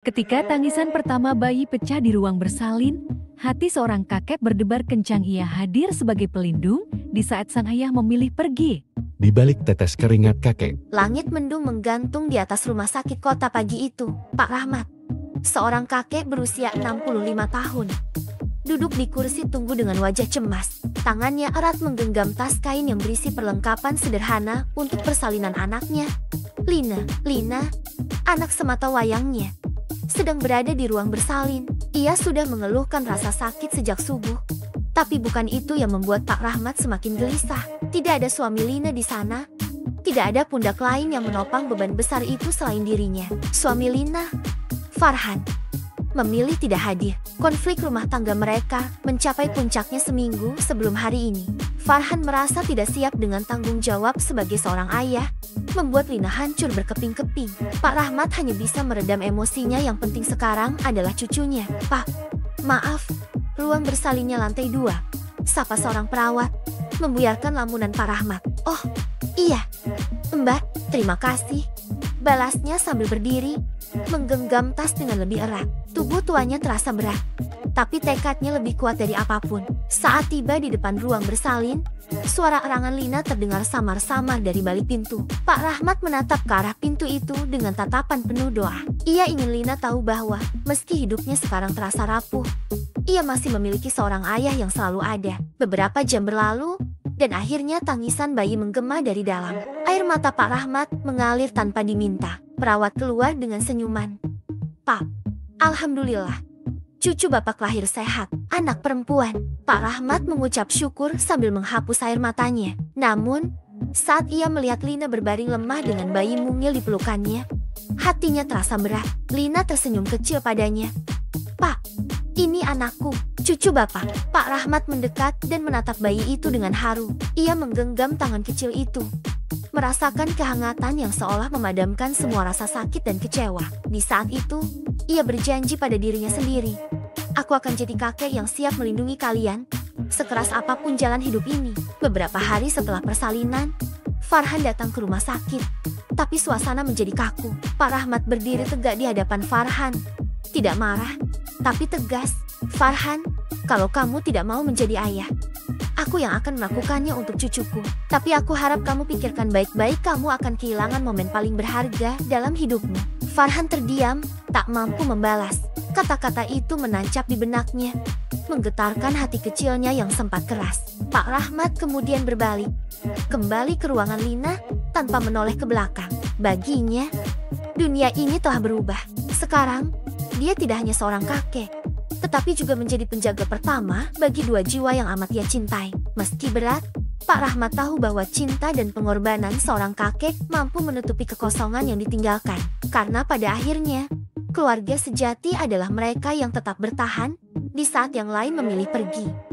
Ketika tangisan pertama bayi pecah di ruang bersalin, hati seorang kakek berdebar kencang. Ia hadir sebagai pelindung di saat sang ayah memilih pergi. Di balik tetes keringat kakek, Langit mendung menggantung di atas rumah sakit kota pagi itu. Pak Rahmat, seorang kakek berusia 65 tahun, duduk di kursi tunggu dengan wajah cemas. Tangannya erat menggenggam tas kain yang berisi perlengkapan sederhana untuk persalinan anaknya. Lina, anak semata wayangnya, sedang berada di ruang bersalin. Ia sudah mengeluhkan rasa sakit sejak subuh. Tapi bukan itu yang membuat Pak Rahmat semakin gelisah. Tidak ada suami Lina di sana. Tidak ada pundak lain yang menopang beban besar itu selain dirinya. Suami Lina, Farhan, memilih tidak hadir. Konflik rumah tangga mereka mencapai puncaknya seminggu sebelum hari ini. Farhan merasa tidak siap dengan tanggung jawab sebagai seorang ayah, membuat Lina hancur berkeping-keping. Pak Rahmat hanya bisa meredam emosinya. Yang penting sekarang adalah cucunya. Pak, maaf, ruang bersalinnya lantai 2. Sapa seorang perawat, membuyarkan lamunan Pak Rahmat. Oh, iya, Mbak, terima kasih. Balasnya sambil berdiri, menggenggam tas dengan lebih erat. Tubuh tuanya terasa berat, tapi tekadnya lebih kuat dari apapun. Saat tiba di depan ruang bersalin, suara erangan Lina terdengar samar-samar dari balik pintu. Pak Rahmat menatap ke arah pintu itu dengan tatapan penuh doa. Ia ingin Lina tahu bahwa, meski hidupnya sekarang terasa rapuh, ia masih memiliki seorang ayah yang selalu ada. Beberapa jam berlalu, dan akhirnya tangisan bayi menggema dari dalam. Air mata Pak Rahmat mengalir tanpa diminta. Perawat keluar dengan senyuman. Pak, alhamdulillah, cucu Bapak lahir sehat, anak perempuan. Pak Rahmat mengucap syukur sambil menghapus air matanya. Namun, saat ia melihat Lina berbaring lemah dengan bayi mungil di pelukannya, hatinya terasa berat. Lina tersenyum kecil padanya. Pak, ini anakku, cucu Bapak. Pak Rahmat mendekat dan menatap bayi itu dengan haru. Ia menggenggam tangan kecil itu, merasakan kehangatan yang seolah memadamkan semua rasa sakit dan kecewa. Di saat itu, ia berjanji pada dirinya sendiri. Aku akan jadi kakek yang siap melindungi kalian, sekeras apapun jalan hidup ini. Beberapa hari setelah persalinan, Farhan datang ke rumah sakit. Tapi suasana menjadi kaku. Pak Rahmat berdiri tegak di hadapan Farhan. Tidak marah, tapi tegas. Farhan, kalau kamu tidak mau menjadi ayah, aku yang akan melakukannya untuk cucuku. Tapi aku harap kamu pikirkan baik-baik, kamu akan kehilangan momen paling berharga dalam hidupmu. Farhan terdiam, tak mampu membalas. Kata-kata itu menancap di benaknya, menggetarkan hati kecilnya yang sempat keras. Pak Rahmat kemudian berbalik, kembali ke ruangan Lina tanpa menoleh ke belakang. Baginya, dunia ini telah berubah. Sekarang, dia tidak hanya seorang kakek, tetapi juga menjadi penjaga pertama bagi dua jiwa yang amat ia cintai. Meski berat, Pak Rahmat tahu bahwa cinta dan pengorbanan seorang kakek mampu menutupi kekosongan yang ditinggalkan. Karena pada akhirnya, keluarga sejati adalah mereka yang tetap bertahan di saat yang lain memilih pergi.